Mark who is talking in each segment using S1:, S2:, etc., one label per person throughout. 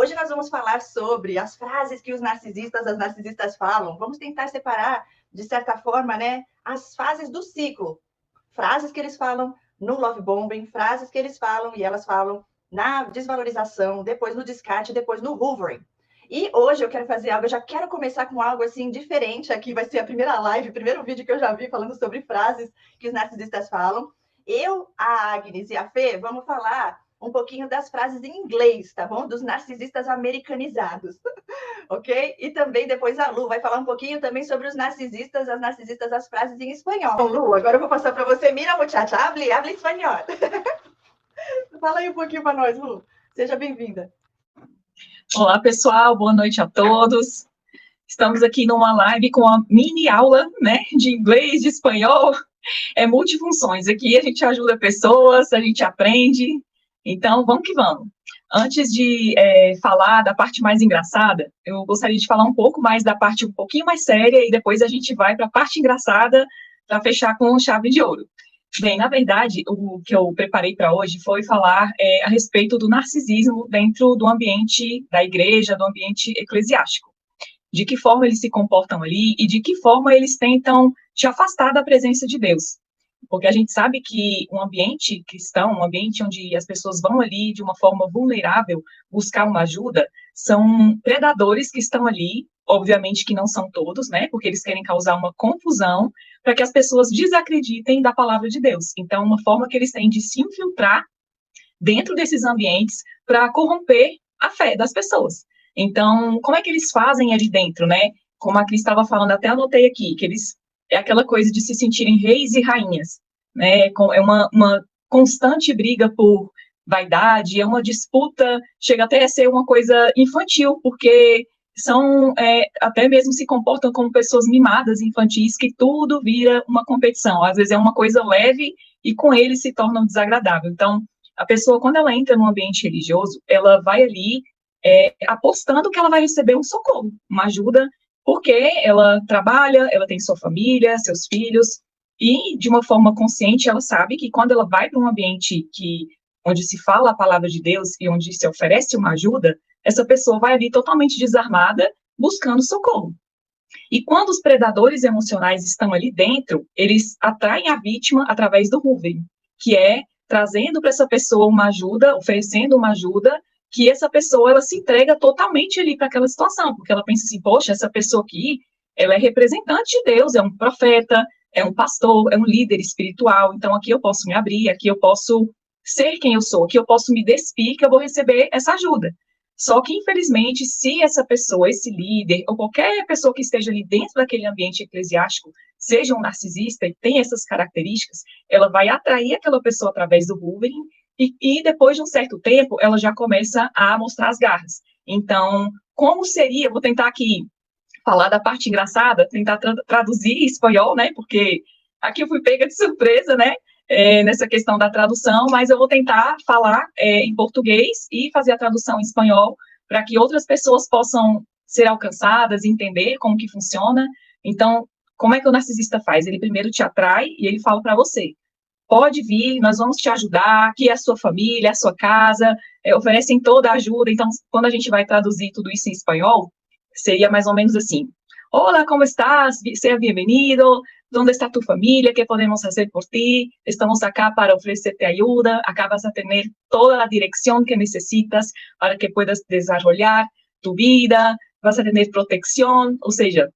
S1: Hoje nós vamos falar sobre as frases que os narcisistas, as narcisistas falam. Vamos tentar separar, de certa forma, né, as fases do ciclo. Frases que eles falam no love bombing, frases que eles falam e elas falam na desvalorização, depois no descarte, depois no hoovering. E hoje eu quero fazer algo, eu já quero começar com algo assim diferente. Aqui vai ser a primeira live, o primeiro vídeo que eu já vi falando sobre frases que os narcisistas falam. Eu, a Agnes e a Fê vamos falar um pouquinho das frases em inglês, tá bom? Dos narcisistas americanizados, ok? E também depois a Lu vai falar um pouquinho também sobre os narcisistas, as narcisistas, as frases em espanhol. Bom, Lu, agora eu vou passar para você. Mira, muchacha, habla espanhol. Fala aí um pouquinho para nós, Lu. Seja bem-vinda.
S2: Olá, pessoal. Boa noite a todos. Estamos aqui numa live com uma mini aula, né, de inglês, de espanhol. É multifunções. Aqui a gente ajuda pessoas, a gente aprende. Então, vamos que vamos. Antes de falar da parte mais engraçada, eu gostaria de falar um pouco mais da parte um pouquinho mais séria e depois a gente vai para a parte engraçada para fechar com chave de ouro. Bem, na verdade, o que eu preparei para hoje foi falar a respeito do narcisismo dentro do ambiente da igreja, do ambiente eclesiástico. De que forma eles se comportam ali e de que forma eles tentam te afastar da presença de Deus. Porque a gente sabe que um ambiente cristão, um ambiente onde as pessoas vão ali de uma forma vulnerável buscar uma ajuda, são predadores que estão ali, obviamente que não são todos, né, porque eles querem causar uma confusão para que as pessoas desacreditem da palavra de Deus. Então, uma forma que eles têm de se infiltrar dentro desses ambientes para corromper a fé das pessoas. Então, como é que eles fazem ali dentro, né? Como a Cris estava falando, até anotei aqui, que eles é aquela coisa de se sentirem reis e rainhas, né? É uma constante briga por vaidade, é uma disputa, chega até a ser uma coisa infantil, porque são, até mesmo se comportam como pessoas mimadas, infantis, que tudo vira uma competição. Às vezes é uma coisa leve e com eles se torna desagradável. Então, a pessoa, quando ela entra num ambiente religioso, ela vai ali apostando que ela vai receber um socorro, uma ajuda, porque ela trabalha, ela tem sua família, seus filhos, e de uma forma consciente ela sabe que quando ela vai para um ambiente onde se fala a palavra de Deus e onde se oferece uma ajuda, essa pessoa vai ali totalmente desarmada, buscando socorro. E quando os predadores emocionais estão ali dentro, eles atraem a vítima através do hoovering, que é trazendo para essa pessoa uma ajuda, oferecendo uma ajuda, que essa pessoa, ela se entrega totalmente ali para aquela situação, porque ela pensa assim, poxa, essa pessoa aqui, ela é representante de Deus, é um profeta, é um pastor, é um líder espiritual, então aqui eu posso me abrir, aqui eu posso ser quem eu sou, aqui eu posso me despir, que eu vou receber essa ajuda. Só que, infelizmente, se essa pessoa, esse líder, ou qualquer pessoa que esteja ali dentro daquele ambiente eclesiástico, seja um narcisista e tem essas características, ela vai atrair aquela pessoa através do hoovering, e depois de um certo tempo, ela já começa a mostrar as garras. Então, como seria, vou tentar aqui falar da parte engraçada, tentar traduzir em espanhol, né, porque aqui eu fui pega de surpresa, né, nessa questão da tradução, mas eu vou tentar falar em português e fazer a tradução em espanhol, para que outras pessoas possam ser alcançadas, entender como que funciona. Então, como é que o narcisista faz? Ele primeiro te atrai e ele fala para você, pode vir, nós vamos te ajudar, aqui é a sua família, a sua casa, oferecem toda a ajuda. Então, quando a gente vai traduzir tudo isso em espanhol, seria mais ou menos assim, hola, ¿cómo estás? Sea bienvenido, ¿dónde está tu familia? ¿Qué podemos hacer por ti? Estamos acá para ofrecerte ayuda, acá vas a tener toda la dirección que necesitas para que puedas desarrollar tu vida, vas a tener protección, ou seja,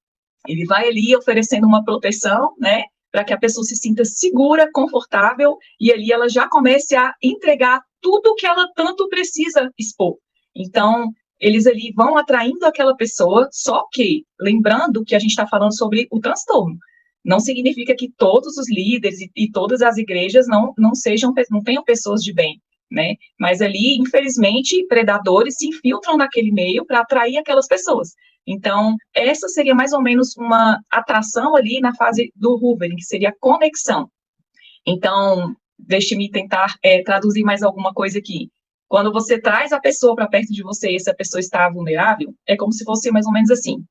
S2: ele vai ali oferecendo uma proteção, né, para que a pessoa se sinta segura, confortável, e ali ela já comece a entregar tudo o que ela tanto precisa expor. Então, eles ali vão atraindo aquela pessoa, só que, lembrando que a gente está falando sobre o transtorno, não significa que todos os líderes e todas as igrejas não tenham pessoas de bem, né? Mas ali, infelizmente, predadores se infiltram naquele meio para atrair aquelas pessoas. Então, essa seria mais ou menos uma atração ali na fase do hoovering, que seria a conexão. Então, deixe-me tentar traduzir mais alguma coisa aqui. Quando você traz a pessoa para perto de você e essa pessoa está vulnerável, é como se fosse mais ou menos assim.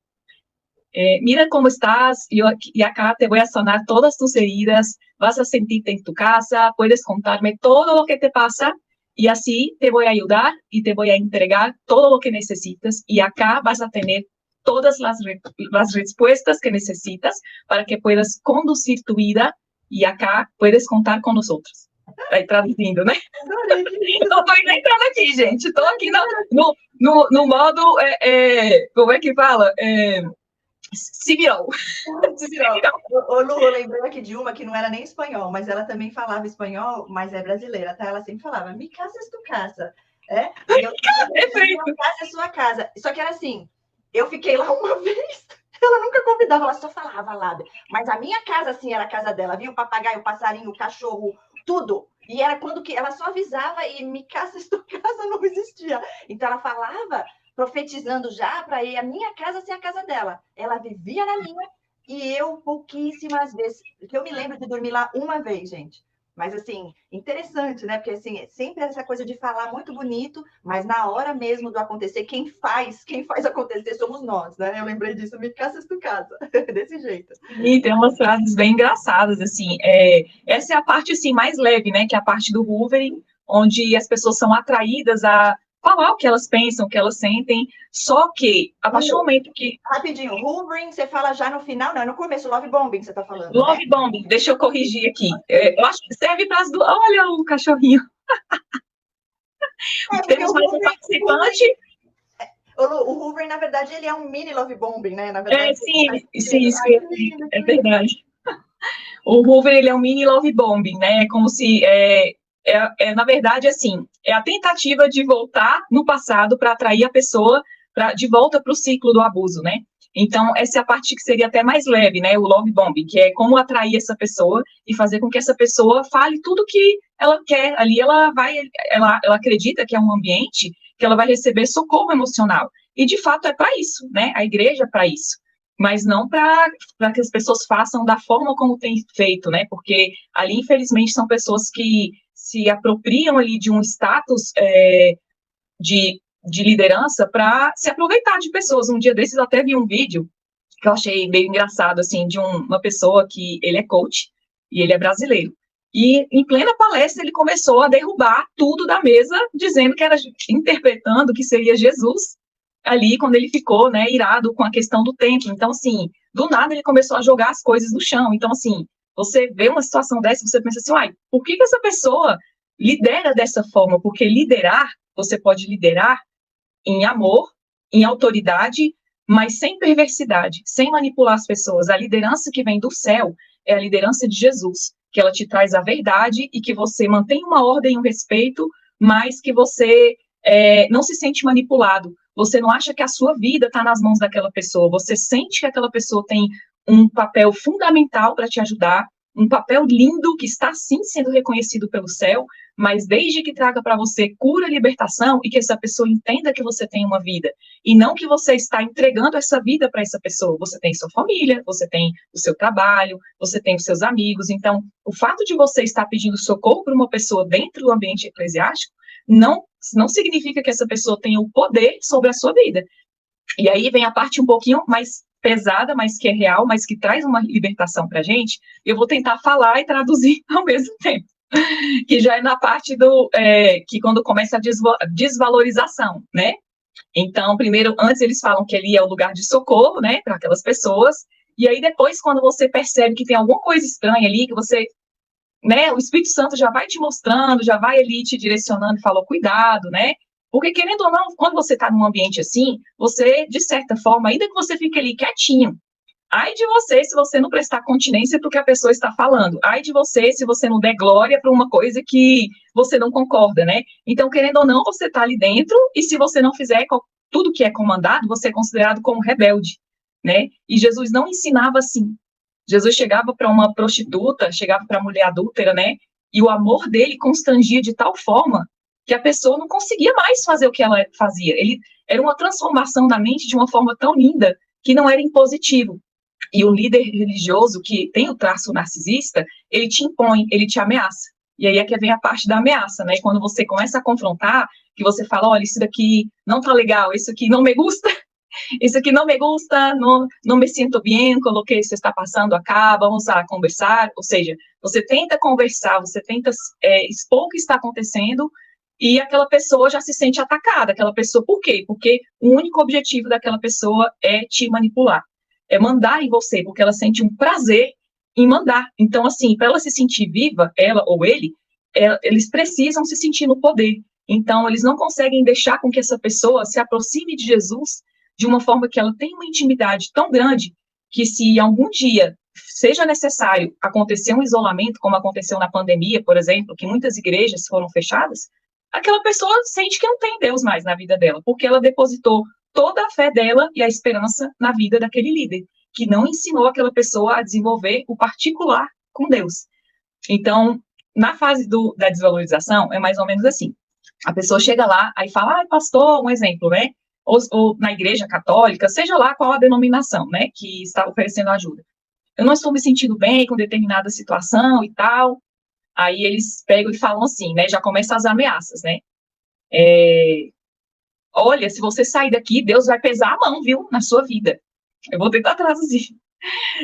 S2: Mira como estás, y acá te voy a sanar todas tus heridas, vas a sentirte en tu casa, puedes contarme todo lo que te pasa, y así te voy a ayudar y te voy a entregar todo lo que necesitas y acá vas a tener todas las respuestas que necesitas para que puedas conducir tu vida y acá puedes contar com nós outros. Aí, traduzindo, né?
S1: Adorei, que lindo.
S2: Eu tô inventando aqui, gente. Estou aqui no modo, como é que fala? Se virou. Se virou.
S1: Ô, Lu, eu lembrei aqui de uma que não era nem espanhol, mas ela também falava espanhol, mas é brasileira, tá? Ela sempre falava, mi casa é tu casa. Minha casa é sua casa. Só que era assim, eu fiquei lá uma vez, ela nunca convidava, ela só falava lá. Mas a minha casa, assim, era a casa dela. Vinha o papagaio, o passarinho, o cachorro, tudo. E era quando que ela só avisava e mi casa é tu casa não existia. Então ela falava, profetizando já para a minha casa ser a casa dela. Ela vivia na minha e eu pouquíssimas vezes, porque eu me lembro de dormir lá uma vez, gente. Mas, assim, interessante, né? Porque, assim, sempre essa coisa de falar muito bonito, mas na hora mesmo do acontecer, quem faz acontecer somos nós, né? Eu lembrei disso, me casa tu casa, desse jeito.
S2: E tem umas frases bem engraçadas, assim, essa é a parte, assim, mais leve, né? Que é a parte do hoovering, onde as pessoas são atraídas a falar o que elas pensam, o que elas sentem, só que, a partir do momento que...
S1: Rapidinho, hoovering, você fala já no final, não, é no começo, love bombing, você tá falando,
S2: Love, né? Bombing, deixa eu corrigir aqui. Eu acho que serve para as duas... Olha o cachorrinho. Temos mais um participante.
S1: O hoovering, na verdade, ele é um mini love bombing, né? Na verdade,
S2: sim, isso é verdade. O hoovering, ele é um mini love bombing, né? É como se... na verdade, assim, é a tentativa de voltar no passado para atrair a pessoa de volta para o ciclo do abuso, né? Então, essa é a parte que seria até mais leve, né? O love bombing, que é como atrair essa pessoa e fazer com que essa pessoa fale tudo que ela quer. Ali ela acredita que é um ambiente que ela vai receber socorro emocional. E, de fato, é para isso, né? A igreja é para isso. Mas não para que as pessoas façam da forma como tem feito, né? Porque ali, infelizmente, são pessoas que se apropriam ali de um status de liderança para se aproveitar de pessoas. Um dia desses eu até vi um vídeo que eu achei meio engraçado, assim, de uma pessoa que ele é coach e ele é brasileiro. E em plena palestra ele começou a derrubar tudo da mesa, dizendo que era, interpretando que seria Jesus ali quando ele ficou, né, irado com a questão do templo. Então, assim, do nada ele começou a jogar as coisas no chão. Então, assim, você vê uma situação dessa, você pensa assim, uai, por que essa pessoa lidera dessa forma? Porque liderar, você pode liderar em amor, em autoridade, mas sem perversidade, sem manipular as pessoas. A liderança que vem do céu é a liderança de Jesus, que ela te traz a verdade e que você mantém uma ordem e um respeito, mas que você não se sente manipulado. Você não acha que a sua vida está nas mãos daquela pessoa, você sente que aquela pessoa tem um papel fundamental para te ajudar, um papel lindo que está, sim, sendo reconhecido pelo céu, mas desde que traga para você cura, libertação e que essa pessoa entenda que você tem uma vida, e não que você está entregando essa vida para essa pessoa. Você tem sua família, você tem o seu trabalho, você tem os seus amigos. Então, o fato de você estar pedindo socorro para uma pessoa dentro do ambiente eclesiástico não significa que essa pessoa tenha o poder sobre a sua vida. E aí vem a parte um pouquinho mais pesada, mas que é real, mas que traz uma libertação para a gente. Eu vou tentar falar e traduzir ao mesmo tempo, que já é na parte que quando começa a desvalorização, né? Então, primeiro, antes eles falam que ali é o lugar de socorro, né, para aquelas pessoas, e aí depois, quando você percebe que tem alguma coisa estranha ali, que você, né, o Espírito Santo já vai te mostrando, já vai ali te direcionando e falou, cuidado, né? Porque, querendo ou não, quando você está num ambiente assim, você, de certa forma, ainda que você fique ali quietinho, ai de você se você não prestar continência para o que a pessoa está falando, ai de você se você não der glória para uma coisa que você não concorda, né? Então, querendo ou não, você está ali dentro, e se você não fizer tudo que é comandado, você é considerado como rebelde, né? E Jesus não ensinava assim. Jesus chegava para uma prostituta, chegava para a mulher adúltera, né? E o amor dele constrangia de tal forma que a pessoa não conseguia mais fazer o que ela fazia. Ele era uma transformação da mente de uma forma tão linda que não era impositivo. E o líder religioso que tem o traço narcisista, ele te impõe, ele te ameaça. E aí é que vem a parte da ameaça, né? Quando você começa a confrontar, que você fala, olha, isso daqui não tá legal, isso aqui não me gusta, isso aqui não me gusta, não me sinto bem com o que você está passando acá, vamos a conversar. Ou seja, você tenta conversar, você tenta expor o que está acontecendo, e aquela pessoa já se sente atacada. Aquela pessoa, por quê? Porque o único objetivo daquela pessoa é te manipular, é mandar em você, porque ela sente um prazer em mandar. Então, assim, para ela se sentir viva, ela ou ele, eles precisam se sentir no poder. Então, eles não conseguem deixar com que essa pessoa se aproxime de Jesus de uma forma que ela tenha uma intimidade tão grande que, se algum dia seja necessário acontecer um isolamento, como aconteceu na pandemia, por exemplo, que muitas igrejas foram fechadas, aquela pessoa sente que não tem Deus mais na vida dela, porque ela depositou toda a fé dela e a esperança na vida daquele líder, que não ensinou aquela pessoa a desenvolver o particular com Deus. Então, na fase da desvalorização, é mais ou menos assim. A pessoa chega lá, aí fala, pastor, um exemplo, né? Ou na igreja católica, seja lá qual a denominação, né, que está oferecendo ajuda. Eu não estou me sentindo bem com determinada situação e tal. Aí eles pegam e falam assim, né, já começam as ameaças, né? Olha, se você sair daqui, Deus vai pesar a mão, viu, na sua vida. Eu vou tentar traduzir.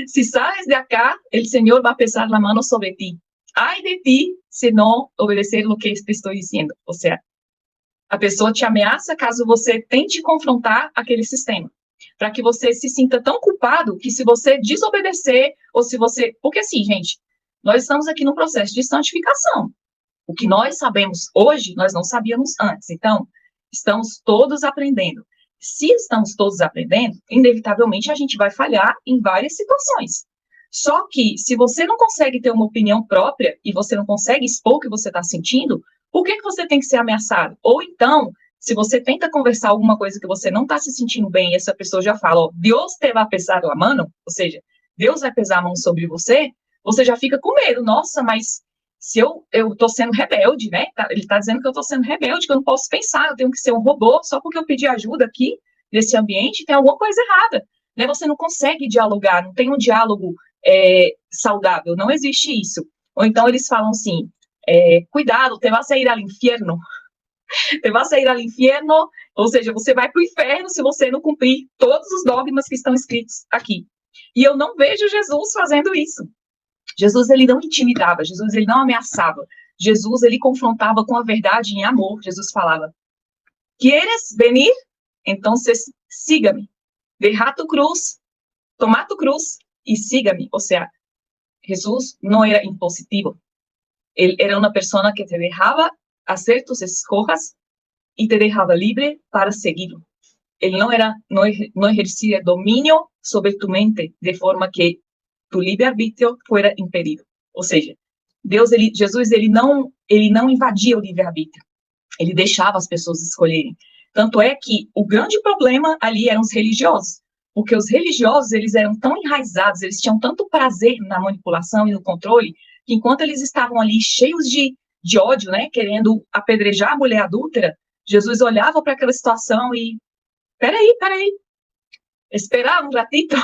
S2: Si sales de acá, el Señor va a pesar la mano sobre ti. Ay de ti, se não obedecer o que te estou dizendo. Ou seja, a pessoa te ameaça caso você tente confrontar aquele sistema, para que você se sinta tão culpado que, se você desobedecer, ou se você... Porque assim, gente, nós estamos aqui num processo de santificação. O que nós sabemos hoje, nós não sabíamos antes. Então, estamos todos aprendendo. Se estamos todos aprendendo, inevitavelmente a gente vai falhar em várias situações. Só que, se você não consegue ter uma opinião própria e você não consegue expor o que você está sentindo, por que você tem que ser ameaçado? Ou então, se você tenta conversar alguma coisa que você não está se sentindo bem, e essa pessoa já fala, ó, Deus te vai pesar a mão, ou seja, Deus vai pesar a mão sobre você, você já fica com medo. Nossa, mas se eu estou sendo rebelde, né? Ele está dizendo que eu estou sendo rebelde, que eu não posso pensar, eu tenho que ser um robô só porque eu pedi ajuda aqui nesse ambiente, tem alguma coisa errada, né? Você não consegue dialogar, não tem um diálogo saudável, não existe isso. Ou então eles falam assim, cuidado, te vas a ir al infierno, te vas a ir al infierno, ou seja, você vai para o inferno se você não cumprir todos os dogmas que estão escritos aqui. E eu não vejo Jesus fazendo isso. Jesus, ele não intimidava, Jesus, ele não ameaçava, Jesus, ele confrontava com a verdade em amor. Jesus falava, ¿quieres venir? Entonces, sígame, deja tu cruz, toma tu cruz e sígame. Ou seja, Jesus não era impositivo, ele era uma pessoa que te deixava fazer tus escolhas e te deixava livre para seguir-lo. Ele não exercia domínio sobre tu mente de forma que tu livre-arbítrio fuera impedido. Ou seja, Jesus, ele não invadia o livre-arbítrio. Ele deixava as pessoas escolherem. Tanto é que o grande problema ali eram os religiosos, porque os religiosos, eles eram tão enraizados, eles tinham tanto prazer na manipulação e no controle, que enquanto eles estavam ali cheios de ódio, né, querendo apedrejar a mulher adúltera, Jesus olhava para aquela situação e, peraí, esperar um ratito,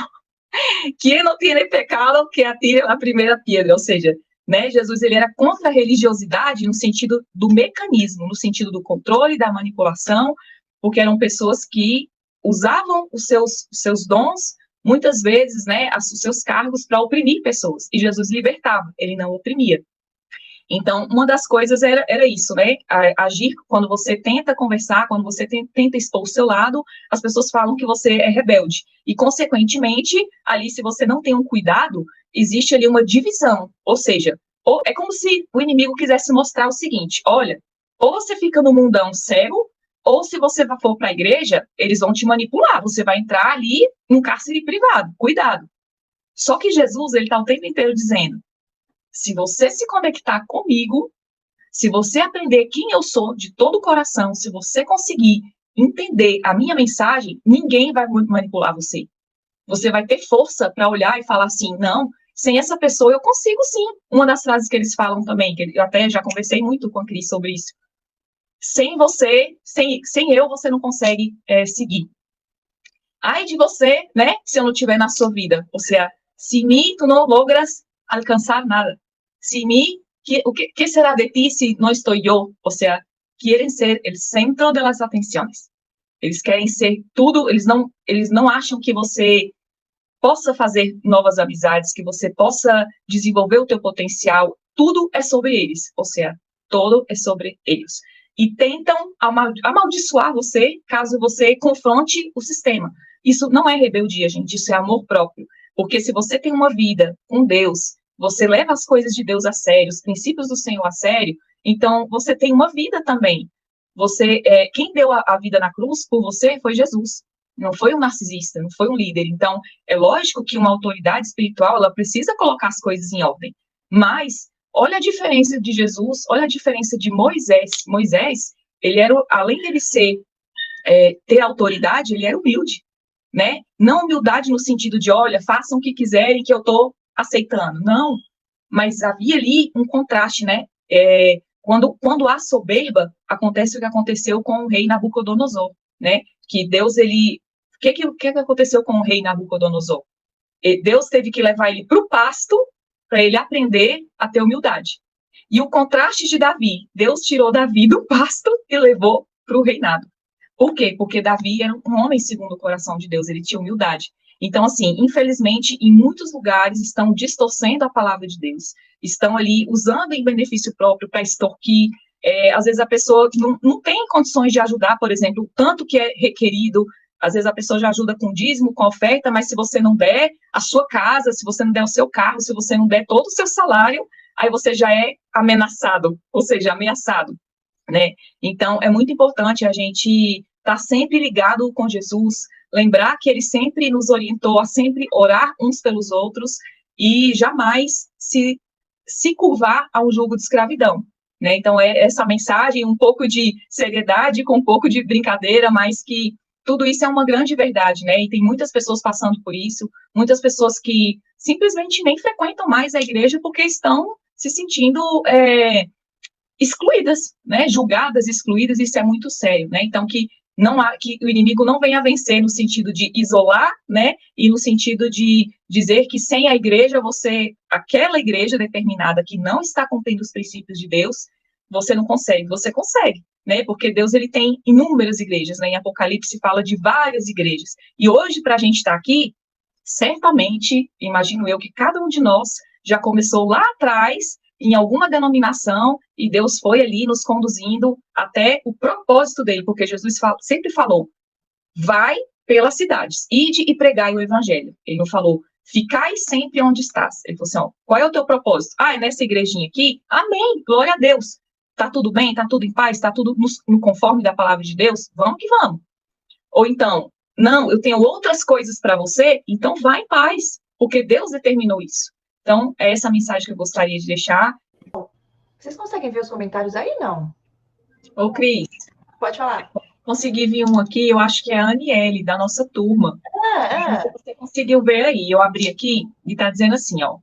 S2: que não tem pecado, que atire a primeira pedra. Ou seja, né, Jesus, ele era contra a religiosidade no sentido do mecanismo, no sentido do controle, da manipulação, porque eram pessoas que usavam os seus dons, muitas vezes, né, os seus cargos para oprimir pessoas, e Jesus libertava, ele não oprimia. Então, uma das coisas era isso, né, agir quando você tenta conversar, quando você tenta expor o seu lado, as pessoas falam que você é rebelde, e, consequentemente, ali, se você não tem um cuidado, existe ali uma divisão, ou seja, é como se o inimigo quisesse mostrar o seguinte, olha, ou você fica no mundão cego, ou se você for para a igreja, eles vão te manipular, você vai entrar ali num cárcere privado, cuidado. Só que Jesus, ele está o tempo inteiro dizendo, se você se conectar comigo, se você aprender quem eu sou de todo o coração, se você conseguir entender a minha mensagem, ninguém vai manipular você. Você vai ter força para olhar e falar assim, não, sem essa pessoa eu consigo sim. Uma das frases que eles falam também, que eu até já conversei muito com a Cris sobre isso. Sem você, sem eu, você não consegue seguir. Ai de você, né, se eu não estiver na sua vida. Ou seja, se mim tu não logras alcançar nada. Se mim, que será de ti se não estou eu? Ou seja, querem ser o centro das atenções. Eles querem ser tudo, eles não acham que você possa fazer novas amizades, que você possa desenvolver o teu potencial. Tudo é sobre eles, ou seja, todo é sobre eles. e tentam amaldiçoar você caso você confronte o sistema. Isso não é rebeldia, gente, isso é amor próprio. Porque se você tem uma vida com Deus, você leva as coisas de Deus a sério, os princípios do Senhor a sério, então você tem uma vida também. Quem deu a vida na cruz por você foi Jesus. Não foi um narcisista, não foi um líder. Então, é lógico que uma autoridade espiritual, ela precisa colocar as coisas em ordem. Mas, olha a diferença de Jesus, olha a diferença de Moisés. Moisés, ele era, além dele ter autoridade, ele era humilde, né? Não humildade no sentido de, olha, façam o que quiserem que eu estou aceitando. Não, mas havia ali um contraste, né? Quando há soberba, acontece o que aconteceu com o rei Nabucodonosor, né? Que Deus, o que aconteceu com o rei Nabucodonosor? Deus teve que levar ele para o pasto para ele aprender a ter humildade. E o contraste de Davi, Deus tirou Davi do pasto e levou para o reinado. Por quê? Porque Davi era um homem segundo o coração de Deus, ele tinha humildade. Então, assim, infelizmente, em muitos lugares estão distorcendo a palavra de Deus, estão ali usando em benefício próprio para extorquir. Às vezes a pessoa não tem condições de ajudar, por exemplo, o tanto que é requerido. Às vezes a pessoa já ajuda com dízimo, com oferta, mas se você não der a sua casa, se você não der o seu carro, se você não der todo o seu salário, aí você já é ameaçado, né? Então, é muito importante a gente estar sempre ligado com Jesus, lembrar que ele sempre nos orientou a sempre orar uns pelos outros e jamais se curvar a um jugo de escravidão, né? Então, é essa mensagem, um pouco de seriedade com um pouco de brincadeira, mas que tudo isso é uma grande verdade, né? E tem muitas pessoas passando por isso, muitas pessoas que simplesmente nem frequentam mais a igreja porque estão se sentindo excluídas, né? Julgadas, excluídas, isso é muito sério, né? Então, que o inimigo não venha a vencer no sentido de isolar, né? E no sentido de dizer que sem a igreja, aquela igreja determinada que não está cumprindo os princípios de Deus, você não consegue. Você consegue, né? Porque Deus, ele tem inúmeras igrejas, né? Em Apocalipse fala de várias igrejas. E hoje, para a gente estar aqui, certamente, imagino eu, que cada um de nós já começou lá atrás, em alguma denominação, e Deus foi ali nos conduzindo até o propósito dele, porque Jesus sempre falou, vai pelas cidades, ide e pregai o evangelho. Ele não falou, ficai sempre onde estás. Ele falou assim, ó, qual é o teu propósito? É nessa igrejinha aqui? Amém, glória a Deus. Tá tudo bem? Tá tudo em paz? Tá tudo no conforme da palavra de Deus? Vamos que vamos. Ou então, não, eu tenho outras coisas para você, então vá em paz, porque Deus determinou isso. Então, é essa mensagem que eu gostaria de deixar.
S1: Vocês conseguem ver os comentários aí, não?
S2: Ô, Cris.
S1: Pode falar.
S2: Consegui ver um aqui, eu acho que é a Aniele, da nossa turma. Você conseguiu ver aí, eu abri aqui e está dizendo assim, ó.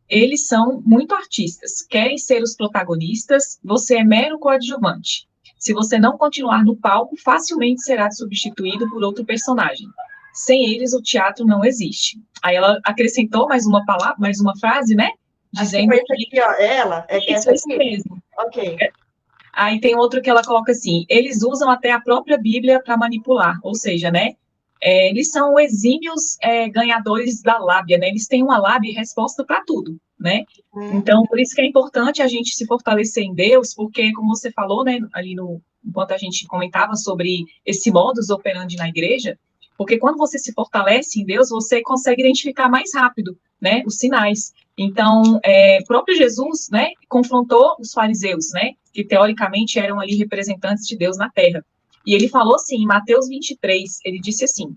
S2: Eles são muito artistas, querem ser os protagonistas, você é mero coadjuvante. Se você não continuar no palco, facilmente será substituído por outro personagem. Sem eles, o teatro não existe. Aí ela acrescentou mais uma palavra, mais uma frase, né?
S1: Dizendo que aqui, ó, ela é
S2: isso, essa aqui mesmo.
S1: Ok.
S2: Aí tem outro que ela coloca assim: eles usam até a própria Bíblia para manipular, ou seja, né? Eles são exímios ganhadores da lábia, né? Eles têm uma lábia e resposta para tudo, né? Então, por isso que é importante a gente se fortalecer em Deus, porque, como você falou, né, ali enquanto a gente comentava sobre esse modus operandi na igreja, porque quando você se fortalece em Deus, você consegue identificar mais rápido, né, os sinais. Então, o próprio Jesus, né, confrontou os fariseus, né, que teoricamente eram ali representantes de Deus na terra. E ele falou assim, em Mateus 23, ele disse assim,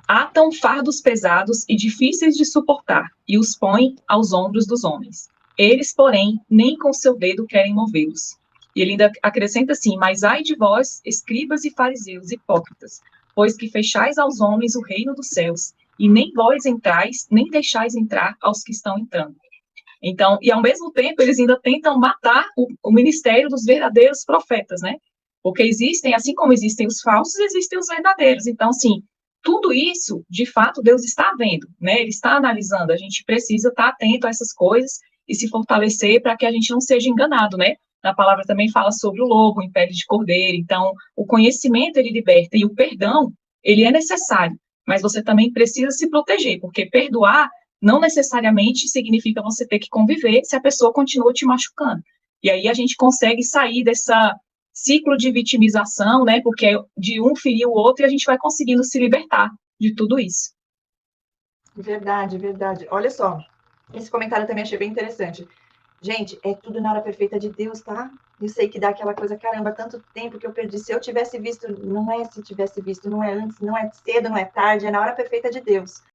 S2: atam fardos pesados e difíceis de suportar, e os põem aos ombros dos homens. Eles, porém, nem com seu dedo querem movê-los. E ele ainda acrescenta assim, mas ai de vós, escribas e fariseus hipócritas, pois que fechais aos homens o reino dos céus, e nem vós entrais, nem deixais entrar aos que estão entrando. Então, e ao mesmo tempo, eles ainda tentam matar o ministério dos verdadeiros profetas, né? Porque existem, assim como existem os falsos, existem os verdadeiros. Então, assim, tudo isso, de fato, Deus está vendo, né? Ele está analisando. A gente precisa estar atento a essas coisas e se fortalecer para que a gente não seja enganado, né? A palavra também fala sobre o lobo em pele de cordeiro. Então, o conhecimento, ele liberta. E o perdão, ele é necessário. Mas você também precisa se proteger, porque perdoar não necessariamente significa você ter que conviver se a pessoa continua te machucando. E aí a gente consegue sair dessa ciclo de vitimização, né? Porque de um ferir o outro e a gente vai conseguindo se libertar de tudo isso.
S1: Verdade, verdade. Olha só, esse comentário também achei bem interessante. Gente, é tudo na hora perfeita de Deus, tá? Eu sei que dá aquela coisa, caramba, tanto tempo que eu perdi. Se eu tivesse visto, não é se tivesse visto, não é antes, não é cedo, não é tarde, é na hora perfeita de Deus.